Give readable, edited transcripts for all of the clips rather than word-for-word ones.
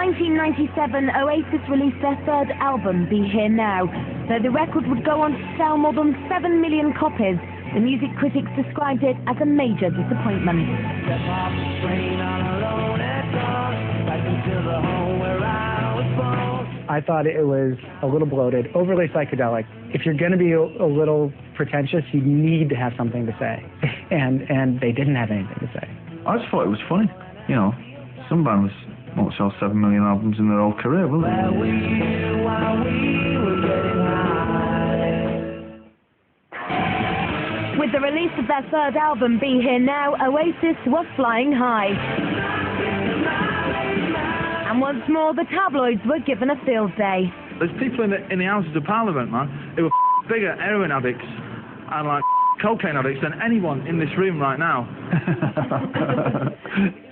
1997, Oasis released their third album, Be Here Now. Though the record would go on to sell more than 7 million copies, the music critics described it as a major disappointment. I thought it was a little bloated, overly psychedelic. If you're going to be a little pretentious, you need to have something to say. And they didn't have anything to say. I just thought it was funny. You know, some bands won't sell 7 million albums in their whole career, will they? With the release of their third album, Be Here Now, Oasis was flying high. And once more, the tabloids were given a field day. There's people in the Houses of Parliament, man, who are bigger heroin addicts and like cocaine addicts than anyone in this room right now.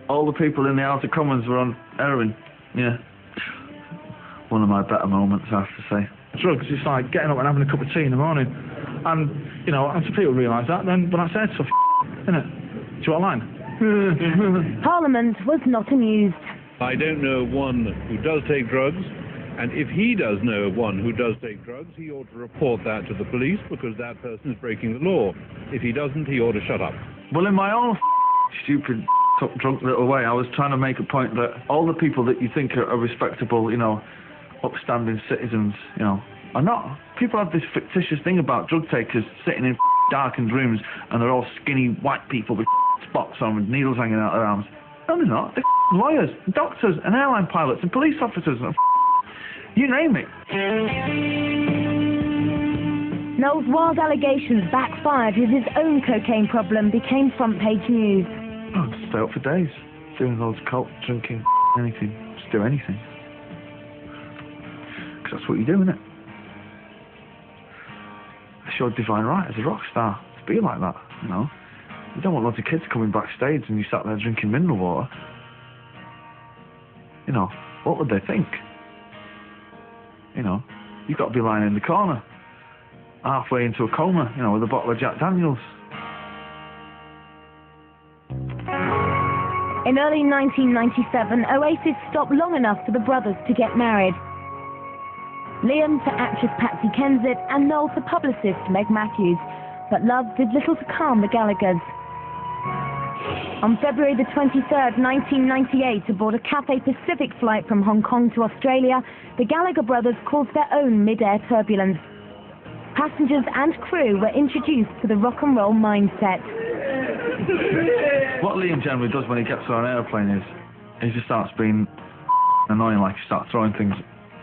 All the people in the House of Commons were on heroin. Yeah. One of my better moments, I have to say. Drugs, it's like getting up and having a cup of tea in the morning. And, you know, after people realise that, then when I say stuff, innit? Do you want a line? Parliament was not amused. I don't know of one who does take drugs, and if he does know of one who does take drugs, he ought to report that to the police, because that person is breaking the law. If he doesn't, he ought to shut up. Well, in my own stupid, drunk little way, I was trying to make a point that all the people that you think are respectable, you know, upstanding citizens, you know, are not. People have this fictitious thing about drug takers sitting in darkened rooms, and they're all skinny white people with spots on, with needles hanging out their arms. No, they're not. They're lawyers, doctors, and airline pilots, and police officers, and you name it. Noel's wild allegations backfired as his own cocaine problem became front-page news. Oh, I'd stay up for days, doing loads of coke, drinking, anything, just do anything. Because that's what you do, innit? It's your divine right as a rock star to be like that, you know? You don't want lots of kids coming backstage and you sat there drinking mineral water. You know, what would they think? You know, you've got to be lying in the corner, halfway into a coma, you know, with a bottle of Jack Daniels. In early 1997, Oasis stopped long enough for the brothers to get married. Liam to actress Patsy Kensit and Noel to publicist Meg Matthews, but love did little to calm the Gallaghers. On February the 23rd, 1998, aboard a Cathay Pacific flight from Hong Kong to Australia, the Gallagher brothers caused their own mid-air turbulence. Passengers and crew were introduced to the rock and roll mindset. What Liam generally does when he gets on an airplane is he just starts being annoying, like he starts throwing things,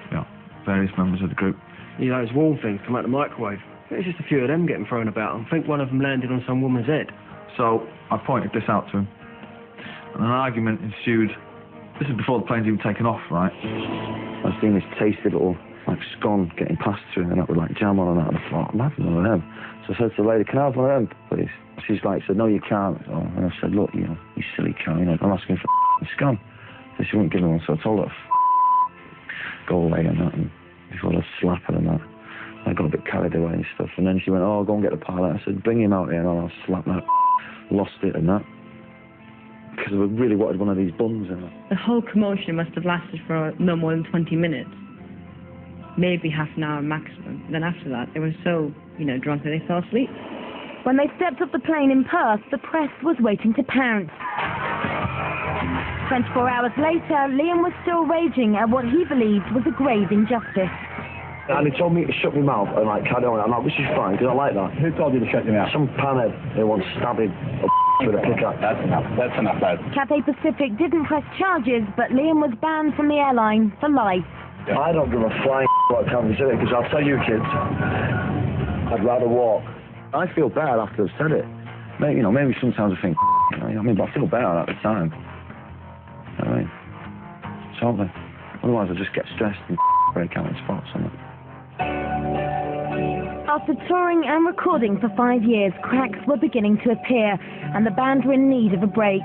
you know, various members of the group. You know, those warm things come out the microwave. It's just a few of them getting thrown about. I think one of them landed on some woman's head. So I pointed this out to him, and an argument ensued. This is before the plane's even taken off, right? I was seeing this tasty little, like, scone getting passed through, and that with, like, jam on that, and I thought, I'm having one of them. So I said to the lady, can I have one of them, please? She's like, said, no, you can't. And I said, look, you know, you silly cow, you know, I'm asking for a scone. So she wouldn't give me one, so I told her, go away and that, and before I slap her and that. I got a bit carried away and stuff, and then she went, oh, go and get the pilot. I said, bring him out here, and I'll slap that. Lost it and that, because I really wanted one of these buns in it. The whole commotion must have lasted for no more than 20 minutes, maybe half an hour maximum. Then after that, they were so, you know, drunk that they fell asleep. When they stepped off the plane in Perth, the press was waiting to pounce. 24 hours later, Liam was still raging at what he believed was a grave injustice. And he told me to shut my mouth and, like, carry on. I'm like, which is fine, because I like that. Who told you to shut your mouth? Some panhead who wants stabbing with a pickaxe. That's enough, lad. Cathay Pacific didn't press charges, but Liam was banned from the airline for life. Yeah. I don't give a flying what Cathay Pacific, because I'll tell you, kids, I'd rather walk. I feel bad after I've said it. Maybe, you know, maybe sometimes I think, you know, I mean, but I feel bad at the time. You know what I mean? Something. Otherwise I just get stressed and break out in spots on it. After touring and recording for 5 years, cracks were beginning to appear, and the band were in need of a break.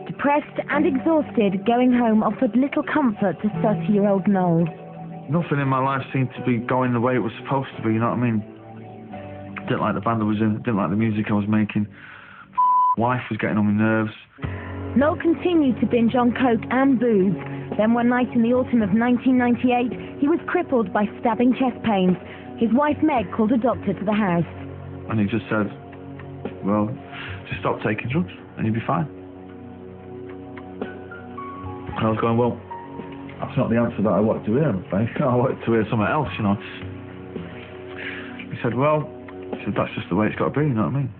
Depressed and exhausted, going home offered little comfort to 30-year-old Noel. Nothing in my life seemed to be going the way it was supposed to be, you know what I mean? Didn't like the band I was in, didn't like the music I was making. Wife was getting on my nerves. Noel continued to binge on coke and booze, Then one night in the autumn of 1998, he was crippled by stabbing chest pains. His wife Meg called a doctor to the house. And he just said, well, just stop taking drugs and you'll be fine. And I was going, well, that's not the answer that I wanted to hear, I'm afraid. I wanted to hear something else, you know. He said, well, that's just the way it's got to be, you know what I mean?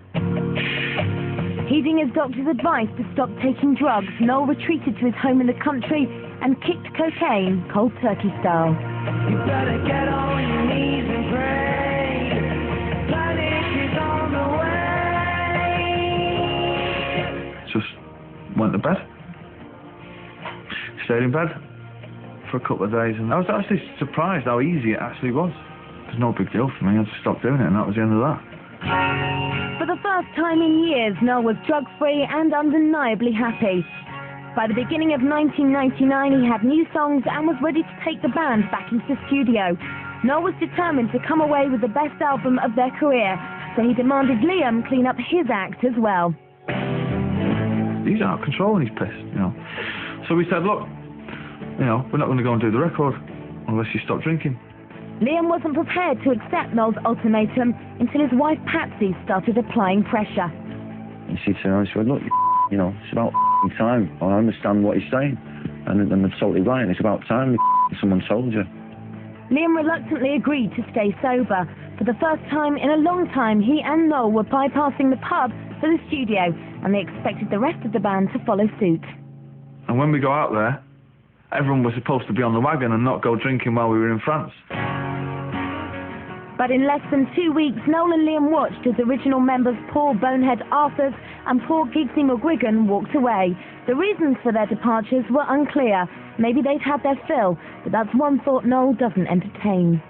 Heeding his doctor's advice to stop taking drugs, Noel retreated to his home in the country and kicked cocaine cold turkey style. You better get on your knees and pray. Panic is on the way. Just went to bed. Stayed in bed for a couple of days, and I was actually surprised how easy it actually was. It was no big deal for me. I just stopped doing it, and that was the end of that. For the first time in years, Noel was drug-free and undeniably happy. By the beginning of 1999, he had new songs and was ready to take the band back into the studio. Noel was determined to come away with the best album of their career, so he demanded Liam clean up his act as well. He's out of control and he's pissed, you know. So we said, look, you know, we're not going to go and do the record unless you stop drinking. Liam wasn't prepared to accept Noel's ultimatum until his wife Patsy started applying pressure. And she turned around and said, look, you know, it's about time. I understand what he's saying. And they're totally right. It's about time someone told you. Liam reluctantly agreed to stay sober. For the first time in a long time, he and Noel were bypassing the pub for the studio, and they expected the rest of the band to follow suit. And when we go out there, everyone was supposed to be on the wagon and not go drinking while we were in France. But in less than 2 weeks, Noel and Liam watched as original members Paul Bonehead Arthurs and Paul Giggsy McGuigan walked away. The reasons for their departures were unclear. Maybe they'd had their fill, but that's one thought Noel doesn't entertain.